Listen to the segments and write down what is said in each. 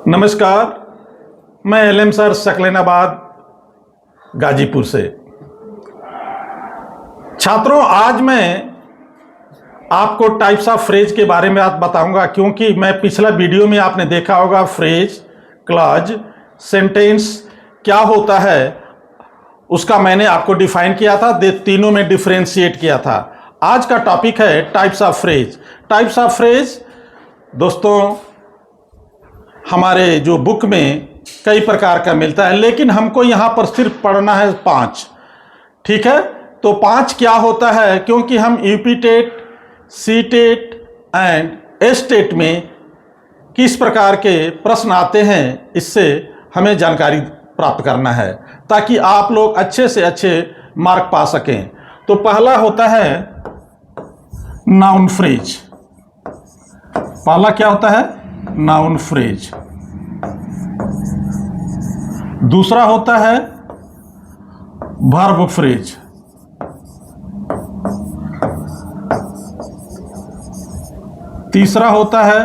नमस्कार, मैं LM sir Saklenabad Ghazipur से। छात्रों, आज मैं आपको टाइप्स ऑफ फ्रेज के बारे में आज बताऊंगा, क्योंकि मैं पिछला वीडियो में आपने देखा होगा फ्रेज, क्लॉज, सेंटेंस क्या होता है उसका मैंने आपको डिफाइन किया था, तीनों में डिफरेंशिएट किया था। आज का टॉपिक है types of phrase. Types of phrase दोस्तों हमारे जो बुक में कई प्रकार का मिलता है, लेकिन हमको यहाँ पर सिर्फ पढ़ना है 5। ठीक है, तो 5 क्या होता है, क्योंकि हम UP TET, C TET and S TET में किस प्रकार के प्रश्न आते हैं इससे हमें जानकारी प्राप्त करना है, ताकि आप लोग अच्छे से अच्छे मार्क पा सकें। तो पहला होता है नाउन फ्रेज। पहला क्या होता है? Noun phrase. दूसरा होता है वर्ब फ्रेज। तीसरा होता है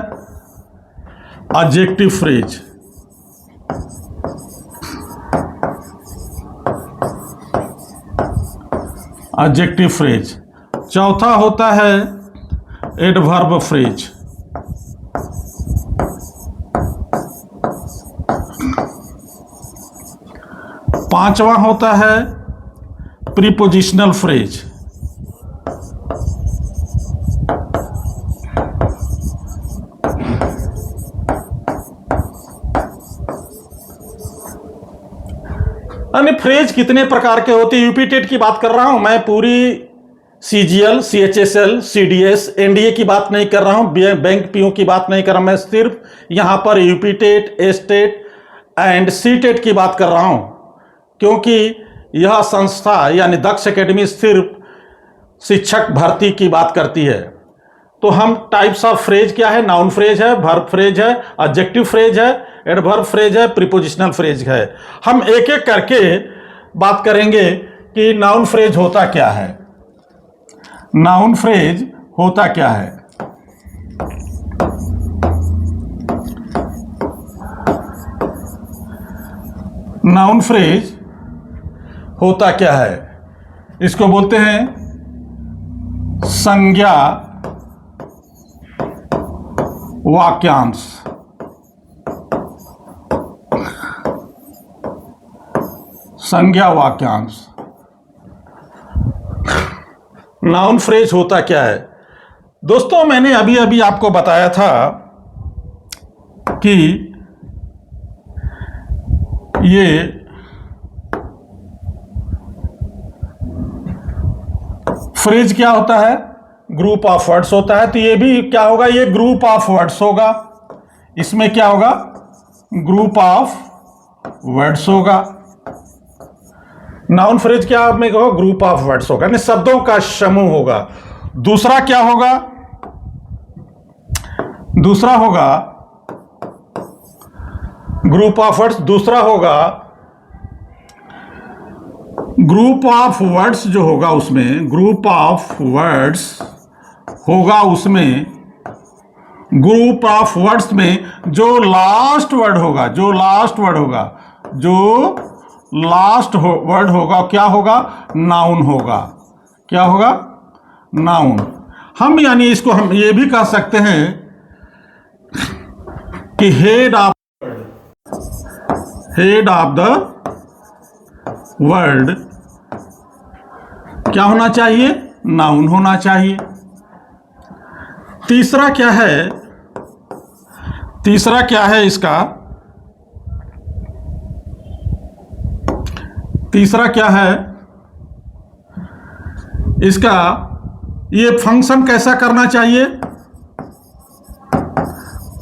एडजेक्टिव फ्रेज। Adjective phrase. चौथा होता है एडवर्ब फ्रेज। पांचवा होता है प्रीपोजिशनल फ्रेज। यानी फ्रेज कितने प्रकार के होते हैं, यूपी टेट की बात कर रहा हूं मैं, पूरी सीजीएल, सीएचएसएल, सीडीएस, एनडीए की बात नहीं कर रहा हूं, बैंक पीओ की बात नहीं कर रहा हूं, मैं सिर्फ यहां पर UP TET, S TET and C TET की बात कर रहा हूं, क्योंकि यह संस्था यानी दक्ष एकेडमी सिर्फ शिक्षक भर्ती की बात करती है। तो हम टाइप्स ऑफ फ्रेज क्या है? नाउन फ्रेज है, वर्ब फ्रेज है, एडजेक्टिव फ्रेज है, एडवर्ब फ्रेज है, प्रीपोजिशनल फ्रेज है। हम एक एक करके बात करेंगे कि नाउन फ्रेज होता क्या है। नाउन फ्रेज होता क्या है? नाउन फ्रेज होता क्या है? इसको बोलते हैं संज्ञा वाक्यांश। संज्ञा वाक्यांश। नाउन फ्रेज होता क्या है? दोस्तों, मैंने अभी अभी आपको बताया था कि ये फ्रेज क्या होता है? ग्रुप ऑफ वर्ड्स होता है। तो ये भी क्या होगा? ये ग्रुप ऑफ वर्ड्स होगा। इसमें क्या होगा? ग्रुप ऑफ वर्ड्स होगा। नाउन फ्रेज क्या में कहो? ग्रुप ऑफ वर्ड्स होगा, यानी शब्दों का समूह होगा। दूसरा क्या होगा? दूसरा होगा ग्रुप ऑफ वर्ड्स। दूसरा होगा ग्रुप ऑफ वर्ड्स जो होगा उसमें, ग्रुप ऑफ वर्ड्स होगा उसमें, ग्रुप ऑफ वर्ड्स में जो लास्ट वर्ड होगा, जो लास्ट वर्ड होगा, जो लास्ट वर्ड होगा, क्या होगा? नाउन होगा। क्या होगा? नाउन। हम यानी इसको हम ये भी कह सकते हैं कि हेड ऑफ द वर्ड क्या होना चाहिए? नाउन होना चाहिए। तीसरा क्या है? तीसरा क्या है इसका? तीसरा क्या है इसका? ये फंक्शन कैसा करना चाहिए?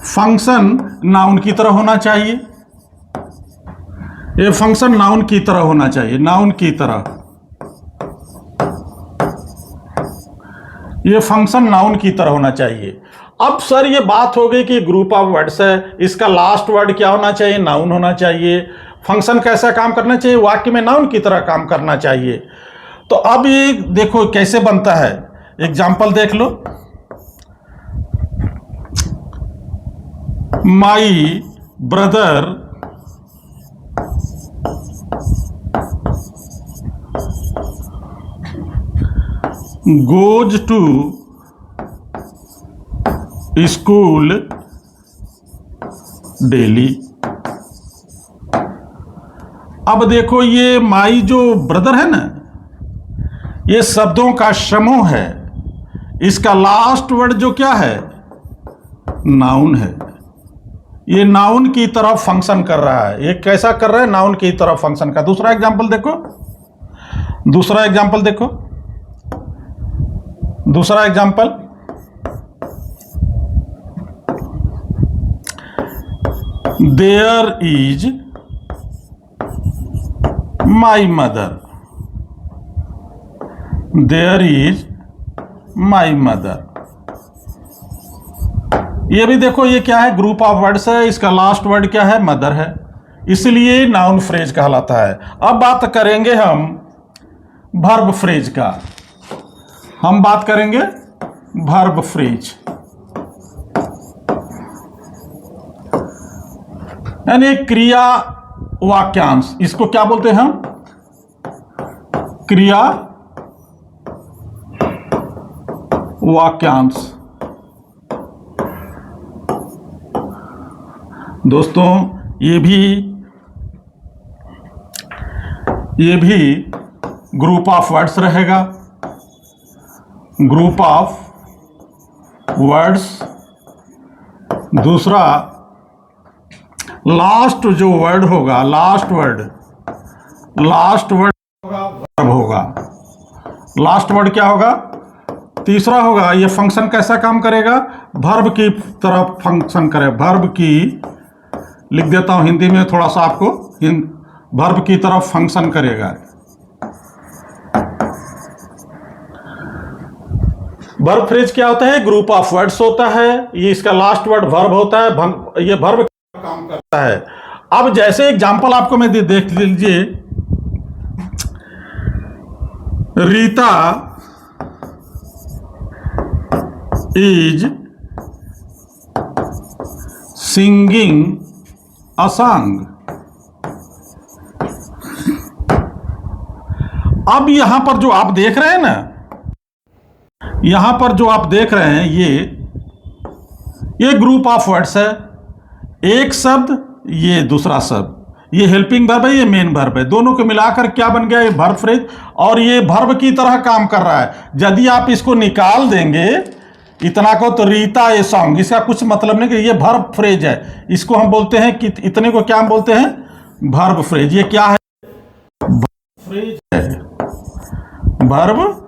फंक्शन नाउन की तरह होना चाहिए। ये फंक्शन नाउन की तरह होना चाहिए, नाउन की तरह। ये फंक्शन नाउन की तरह होना चाहिए। अब सर ये बात हो गई कि ग्रुप ऑफ वर्ड्स है, इसका लास्ट वर्ड क्या होना चाहिए? नाउन होना चाहिए। फंक्शन कैसा काम करना चाहिए? वाक्य में नाउन की तरह काम करना चाहिए। तो अब ये देखो कैसे बनता है, एग्जाम्पल देख लो। My brother goes to school daily। अब देखो ये माई जो ब्रदर है ना, ये शब्दों का समूह है। इसका लास्ट वर्ड जो क्या है, नाउन है। ये नाउन की तरफ फंक्शन कर रहा है। ये कैसा कर रहा है, नाउन की तरफ फंक्शन का। दूसरा एग्जांपल देखो, दूसरा एग्जांपल देखो, दूसरा example, there is my mother, there is my mother. ये भी देखो, ये क्या है, ग्रुप ऑफ वर्ड्स है। इसका लास्ट वर्ड क्या है, मदर है, इसलिए नाउन फ्रेज कहलाता है। अब बात करेंगे हम वर्ब फ्रेज का। हम बात करेंगे वर्ब फ्रेज, यानी क्रिया वाक्यांश। इसको क्या बोलते हैं हम, क्रिया वाक्यांश। दोस्तों ये भी ग्रुप ऑफ वर्ड्स रहेगा, ग्रुप ऑफ वर्ड्स। दूसरा लास्ट जो वर्ड होगा, लास्ट वर्ड वर्ब होगा। लास्ट वर्ड क्या होगा, तीसरा होगा। ये फंक्शन कैसा काम करेगा, वर्ब की तरफ फंक्शन करे। वर्ब की लिख देता हूं हिंदी में थोड़ा सा आपको, वर्ब की तरफ फंक्शन करेगा। वर्ब फ्रेज क्या होता है, ग्रुप ऑफ वर्ड्स होता है। ये इसका लास्ट वर्ड वर्ब होता है। ये वर्ब काम करता है। अब जैसे एग्जांपल आपको मैं देख लीजिए, Rita is singing a song. अब यहां पर जो आप देख रहे हैं ना, यहां पर जो आप देख रहे हैं, ये ग्रुप ऑफ वर्ड्स है। एक शब्द, ये दूसरा शब्द, ये हेल्पिंग वर्ब है, ये मेन वर्ब है। दोनों को मिलाकर क्या बन गया, ये वर्ब फ्रेज। और ये वर्ब की तरह काम कर रहा है। यदि आप इसको निकाल देंगे इतना को, तो रीता ए सॉन्ग, इसका कुछ मतलब नहीं कि ये वर्ब फ्रेज है। इसको हम बोलते हैं कि इतने को क्या हम बोलते हैं, वर्ब फ्रेज। ये क्या है, फ्रेज है, वर्ब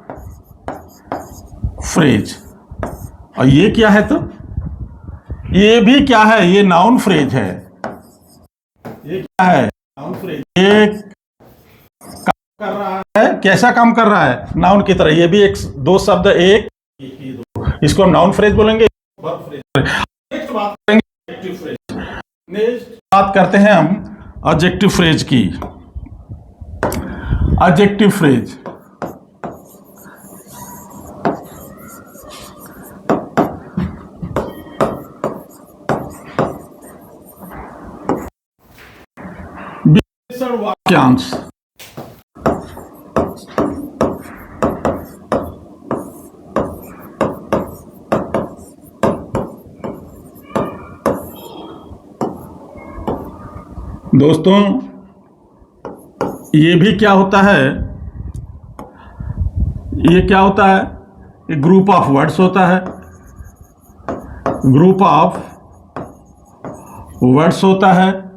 फ्रेज। और ये क्या है, तो ये भी क्या है, ये नाउन फ्रेज है। ये क्या है, नाउन फ्रेज। ये काम कर रहा है, कैसा काम कर रहा है, नाउन की तरह। ये भी एक दो शब्द, एक दो, इसको हम नाउन फ्रेज बोलेंगे, वर्ब फ्रेज। नेक्स्ट बात करेंगे एडजेक्टिव फ्रेज। नेक्स्ट बात करते हैं हम एडजेक्टिव फ्रेज की। एडजेक्टिव फ्रेज, वाक्यांश। दोस्तों ये भी क्या होता है, ये क्या होता है, ये ग्रुप ऑफ वर्ड्स होता है। ग्रुप ऑफ वर्ड्स होता है।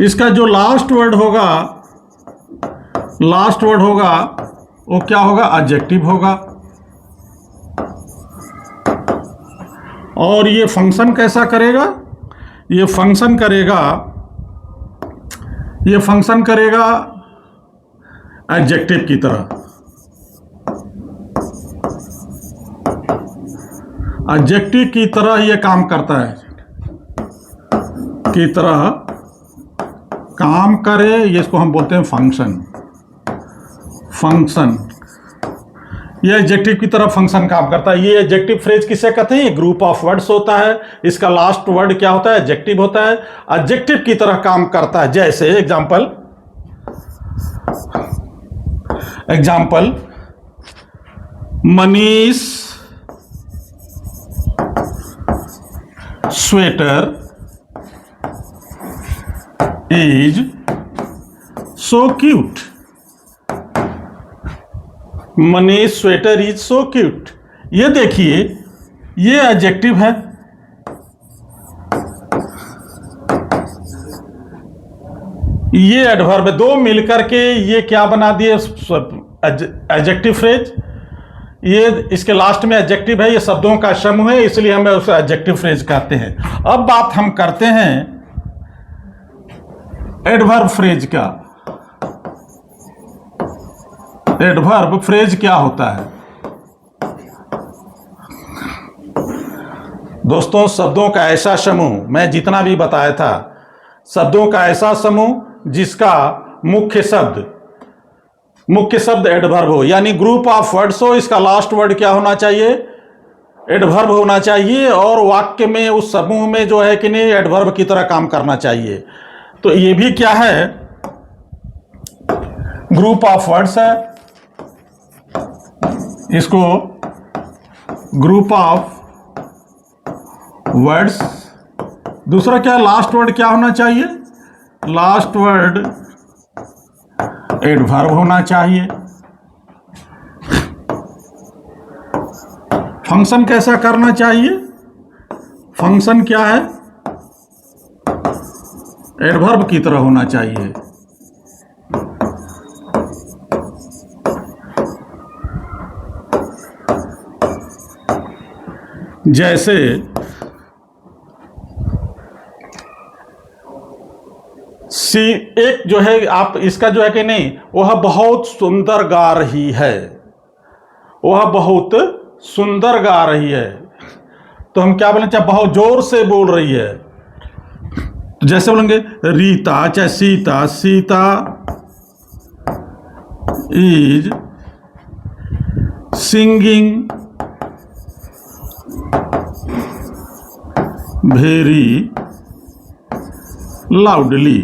इसका जो लास्ट वर्ड होगा वो क्या होगा, एडजेक्टिव होगा। और ये फंक्शन कैसा करेगा, ये फंक्शन करेगा एडजेक्टिव की तरह। एडजेक्टिव की तरह ये काम करता है, की तरह काम करे। ये इसको हम बोलते हैं फंक्शन। फंक्शन ये एडजेक्टिव की तरह फंक्शन काम करता है। ये एडजेक्टिव फ्रेज किसे कहते हैं? ग्रुप ऑफ वर्ड्स होता है, इसका लास्ट वर्ड क्या होता है? एडजेक्टिव होता है, एडजेक्टिव की तरह काम करता है। जैसे example Manish sweater is so cute. Manish sweater is so cute. ये देखिए, ये एडजेक्टिव है, ये एडवर्ब है। दो मिलकर के ये क्या बना दिए? Adjective phrase. ये इसके लास्ट में एडजेक्टिव है, ये शब्दों का समूह है, इसलिए हम उसे एडजेक्टिव फ्रेज कहते हैं। अब बात हम करते हैं एडवर्ब फ्रेज का। एडवर्ब फ्रेज क्या होता है? दोस्तों, शब्दों का ऐसा समूह, मैं जितना भी बताया था, शब्दों का ऐसा समूह जिसका मुख्य शब्द एडवर्ब हो, यानी ग्रुप ऑफ वर्ड्स हो, इसका लास्ट वर्ड क्या होना चाहिए? एडवर्ब होना चाहिए, और वाक्य में उस समूह में जो है कि नहीं, एडवर्ब की तरह काम करना चाहिए। तो ये भी क्या है? ग्रुप ऑफ वर्ड्स है, इसको ग्रुप ऑफ वर्ड्स। दूसरा क्या? लास्ट वर्ड क्या होना चाहिए? लास्ट वर्ड एडवर्ब होना चाहिए। फंक्शन कैसा करना चाहिए? फंक्शन क्या है? एडवर्ब की तरह होना चाहिए। जैसे एक जो है, आप इसका जो है कि नहीं, वह बहुत सुंदर गा रही है, वह बहुत सुंदर गा रही है। तो हम क्या बोलेंगे? चाहे बहुत जोर से बोल रही है, जैसे बोलेंगे रीता, चाहे Sita, Sita is singing very loudly.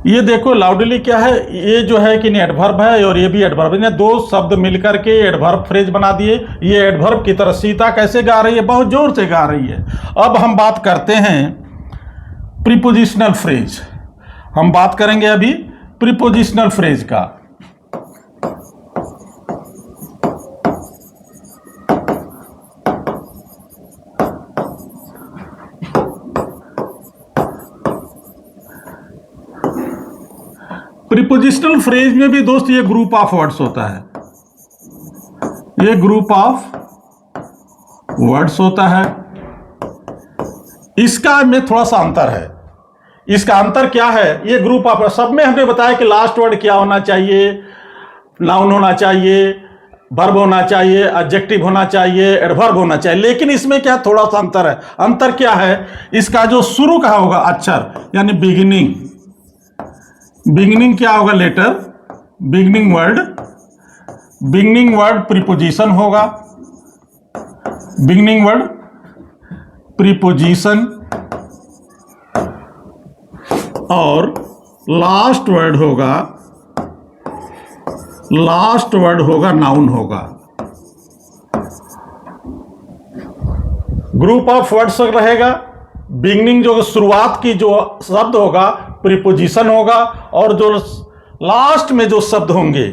ये देखो, लाउडली क्या है? ये जो है कि नहीं, एडवर्ब है, और ये भी एडवर्ब है। दो शब्द मिलकर के एडवर्ब फ्रेज बना दिए। ये एडवर्ब की तरह। सीता कैसे गा रही है? बहुत जोर से गा रही है। अब हम बात करते हैं प्रीपोजिशनल फ्रेज। हम बात करेंगे अभी प्रीपोजिशनल फ्रेज का। प्रीपोजिशनल फ्रेज में भी दोस्त ये ग्रुप ऑफ वर्ड्स होता है। ये ग्रुप ऑफ वर्ड्स होता है। इसका में थोड़ा सा अंतर है। इसका अंतर क्या है? ये ग्रुप ऑफ, सब में हमने बताया कि लास्ट वर्ड क्या होना चाहिए? नाउन होना चाहिए, वर्ब होना चाहिए, एडजेक्टिव होना चाहिए, एडवर्ब होना चाहिए। लेकिन इसमें क्या थोड़ा सा अंतर है। अंतर क्या है? इसका जो शुरू का होगा अक्षर, यानी बिगिनिंग, बिगिनिंग क्या होगा? लेटर, बिगिनिंग वर्ड प्रीपोजिशन होगा। बिगिनिंग वर्ड प्रीपोजिशन, और लास्ट वर्ड होगा नाउन होगा। ग्रुप ऑफ वर्ड्स रहेगा। बिगिनिंग जो शुरुआत की जो शब्द होगा प्रीपोजिशन होगा, और जो लास्ट में जो शब्द होंगे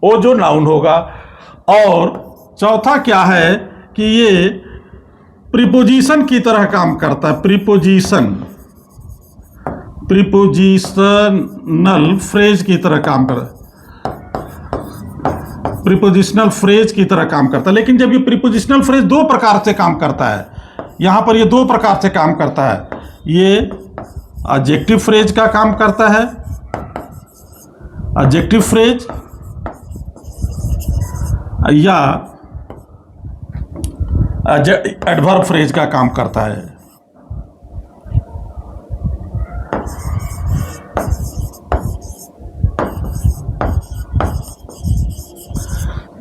वो जो नाउन होगा। और चौथा क्या है कि ये प्रीपोजिशन की तरह काम करता है। प्रीपोजिशनल फ्रेज की तरह काम करता है। प्रीपोजिशनल फ्रेज की तरह काम करता है। लेकिन जब ये प्रीपोजिशनल फ्रेज दो प्रकार से काम करता है, यहां पर ये दो प्रकार से काम करता है। ये एडजेक्टिव फ्रेज का काम करता है, एडजेक्टिव फ्रेज, या एडवर्ब फ्रेज का काम करता है।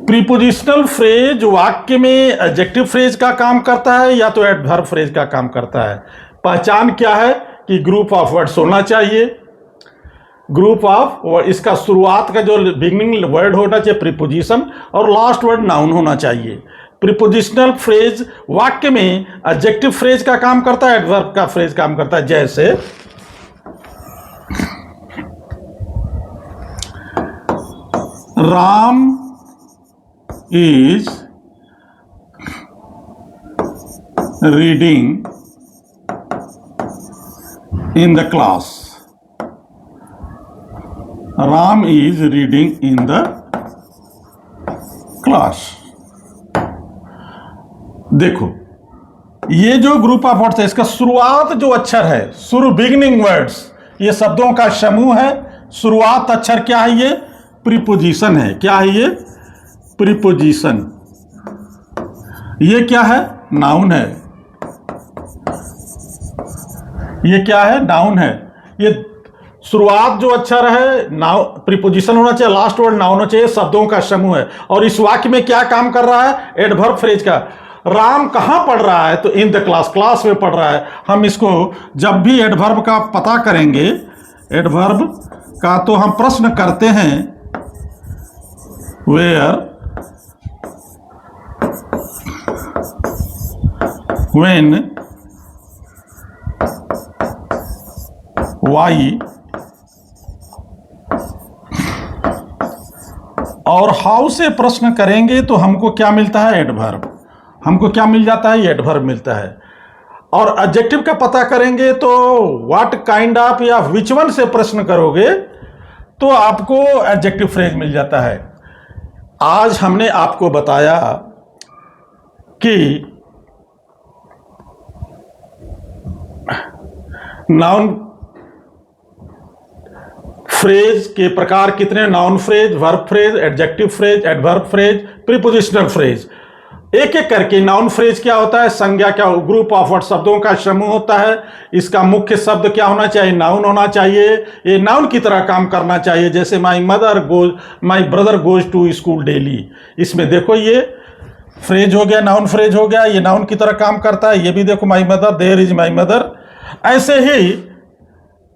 प्रीपोजिशनल फ्रेज वाक्य में एडजेक्टिव फ्रेज का काम करता है या तो एडवर्ब फ्रेज का काम करता है। पहचान क्या है कि ग्रुप ऑफ वर्ड्स होना चाहिए, ग्रुप ऑफ, इसका शुरुआत का जो बिगिनिंग वर्ड होना चाहिए प्रीपोजिशन, और लास्ट वर्ड नाउन होना चाहिए। प्रीपोजिशनल फ्रेज वाक्य में एडजेक्टिव फ्रेज का काम करता है, एडवर्ब का फ्रेज काम करता है। जैसे Ram is reading in the class. Ram is reading in the class. देखो ये जो ग्रुप ऑफ वर्ड्स है, इसका शुरुआत जो अक्षर है, शुरू बिगिनिंग वर्ड्स, ये शब्दों का समूह है। शुरुआत अक्षर क्या है? ये प्रीपोजिशन है। क्या है ये? प्रीपोजिशन। ये क्या है? नाउन है। ये क्या है? नाउन है। ये शुरुआत जो अक्षर है नाउन, प्रीपोजिशन होना चाहिए, लास्ट वर्ड नाउन होना चाहिए, शब्दों का समूह है। और इस वाक्य में क्या काम कर रहा है? एडवर्ब फ्रेज का। राम कहां पढ़ रहा है? तो इन द क्लास, क्लास में पढ़ रहा है। हम इसको जब भी एडवर्ब का पता करेंगे, एडवर्ब का, तो हम प्रश्न करते हैं वेयर, when, why और हाउ से प्रश्न करेंगे तो हमको क्या मिलता है? एडवर्ब। हमको क्या मिल जाता है? एडवर्ब मिलता है। और एडजेक्टिव का पता करेंगे तो व्हाट काइंड ऑफ या विच वन से प्रश्न करोगे तो आपको एडजेक्टिव फ्रेज मिल जाता है। आज हमने आपको बताया कि नाउन फ्रेज के प्रकार कितने? Noun phrase, verb phrase, adjective phrase, adverb phrase, prepositional phrase. एक एक करके नाउन फ्रेज क्या होता है? संज्ञा क्या? ग्रुप ऑफ वर्ड, शब्दों का समूह होता है। इसका मुख्य शब्द क्या होना चाहिए? नाउन होना चाहिए। ये नाउन की तरह काम करना चाहिए। जैसे my brother goes to school daily, इसमें देखो ये फ्रेज हो गया, नाउन फ्रेज हो गया, ये नाउन की तरह काम करता है। ये भी देखो my mother, there is my mother. ऐसे ही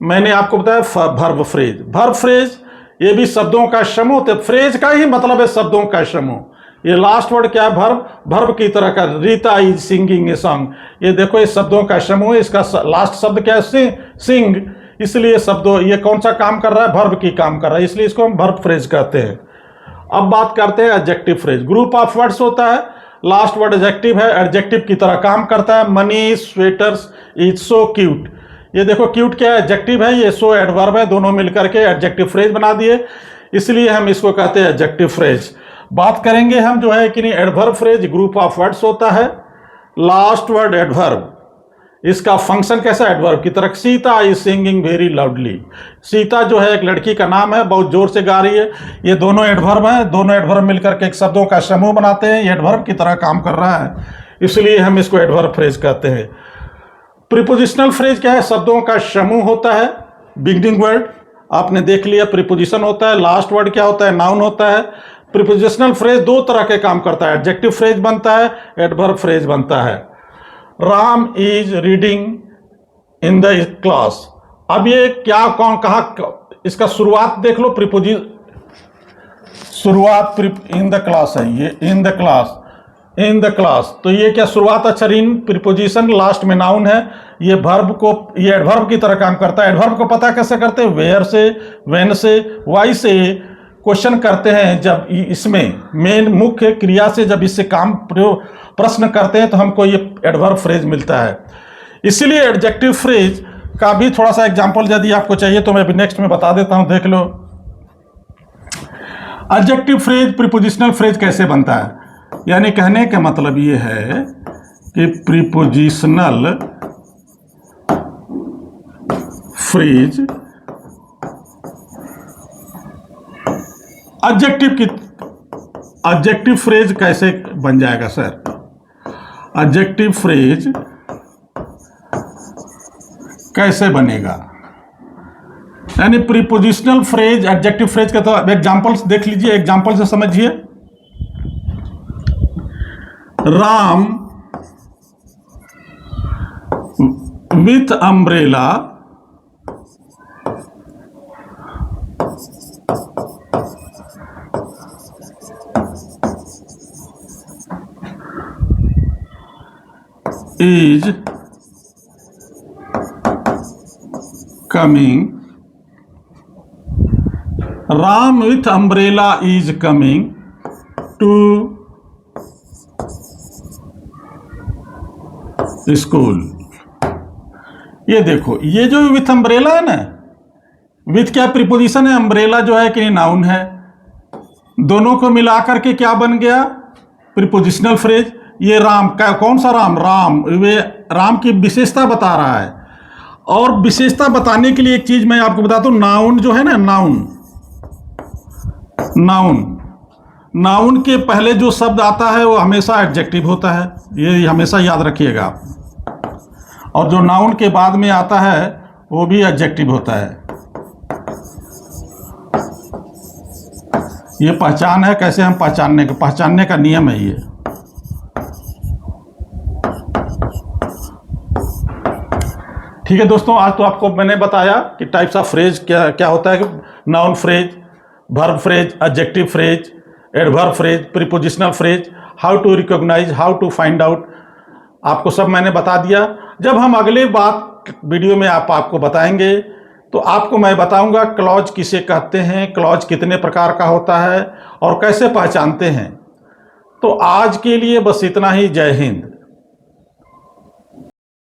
मैंने आपको बताया वर्ब फ्रेज। वर्ब फ्रेज ये भी शब्दों का समूह, तो फ्रेज का ही मतलब है शब्दों का समूह। ये लास्ट वर्ड क्या है? वर्ब। वर्ब की तरह का, Rita is singing a song, ये देखो ये शब्दों का समूह है। इसका लास्ट शब्द क्या है? सिंग। इसलिए शब्दों, ये कौन सा काम कर रहा है? वर्ब की काम कर रहा है, इसलिए इसको हम वर्ब फ्रेज कहते हैं। अब बात करते हैं adjective phrase. Group of words होता है, लास्ट वर्ड एडजेक्टिव है, एडजेक्टिव की तरह काम करता है। Money sweaters is so cute, ये देखो क्यूट क्या है? एडजेक्टिव है। ये सो एडवर्ब है, दोनों मिलकर के एडजेक्टिव फ्रेज बना दिए, इसलिए हम इसको कहते हैं एडजेक्टिव फ्रेज। बात करेंगे हम जो है कि नहीं, adverb phrase group of words होता है, लास्ट वर्ड एडवर्ब। इसका फंक्शन कैसा? एडवर्ब की तरह। Sita is singing very loudly, Sita जो है एक लड़की का नाम है, बहुत जोर से गा रही है। ये दोनों एडवर्ब हैं, दोनों एडवर्ब मिलकर के एक शब्दों का समूह बनाते हैं। ये एडवर्ब की तरह काम कर रहा है, इसलिए हम इसको एडवर्ब फ्रेज कहते हैं। प्रीपोजिशनल फ्रेज क्या है? शब्दों का समूह होता है। बिगिनिंग वर्ड आपने देख लिया, प्रीपोजिशन होता है। लास्ट वर्ड क्या होता है? नाउन होता है। प्रीपोजिशनल फ्रेज दो तरह के काम करता है, एडजेक्टिव फ्रेज बनता है, एडवर्ब फ्रेज बनता है। Ram is reading in the class. अब ये क्या, कौन, कहा, इसका शुरुआत देख लो। शुरुआत इन द क्लास है, ये in the class, in the class. तो ये क्या? शुरुआत अक्षर इन, प्रीपोजिशन, लास्ट में नाउन है। ये वर्ब को, ये एडवर्ब की तरह काम करता है। एडवर्ब को पता कैसे करते हैं? वेयर से, व्हेन से, व्हाई से क्वेश्चन करते हैं। जब इसमें मेन मुख्य क्रिया से जब इससे काम प्रश्न करते हैं तो हमको ये एडवर्ब फ्रेज मिलता है। इसीलिए एडजेक्टिव फ्रेज का भी थोड़ा सा एग्जांपल यदि आपको चाहिए तो मैं अभी नेक्स्ट में बता देता हूं, देख लो। एडजेक्टिव फ्रेज प्रीपोजिशनल फ्रेज कैसे बनता है? यानी कहने का मतलब ये है कि प्रीपोजिशनल फ्रेज एडजेक्टिव फ्रेज कैसे बन जाएगा सर? एडजेक्टिव फ्रेज कैसे बनेगा? यानी प्रीपोजिशनल फ्रेज एडजेक्टिव फ्रेज का, तो एग्जांपल्स देख लीजिए, एग्जांपल से समझिए। Ram with umbrella is coming. Ram with umbrella is coming to school. ये देखो, ये जो विथ अम्ब्रेला है ना, विथ क्या प्रीपोजिशन है, अम्ब्रेला जो है कि नाउन है, दोनों को मिलाकर के क्या बन गया, प्रीपोजिशनल फ्रेज। ये राम का, कौन सा राम, राम, वे राम की विशेषता बता रहा है। और विशेषता बताने के लिए एक चीज मैं आपको बताता हूं, नाउन जो है ना, नाउन के पहले जो शब्द आता है वो हमेशा एडजेक्टिव होता है, ये हमेशा याद रखिएगा आप। और जो नाउन के बाद में आता है वो भी एडजेक्टिव होता है। ये पहचान है, कैसे हम पहचानने का नियम है ये। ठीक है दोस्तों, आज तो आपको मैंने बताया कि टाइप्स ऑफ फ्रेज क्या क्या होता है। Noun phrase, verb phrase, adjective phrase, adverb phrase, prepositional phrase, how to recognise, how to find out, आपको सब मैंने बता दिया। जब हम अगले बात वीडियो में आपको बताएंगे तो आपको मैं बताऊंगा क्लॉज किसे कहते हैं, क्लॉज कितने प्रकार का होता है और कैसे पहचानते हैं। तो आज के लिए बस इतना ही। जय हिंद।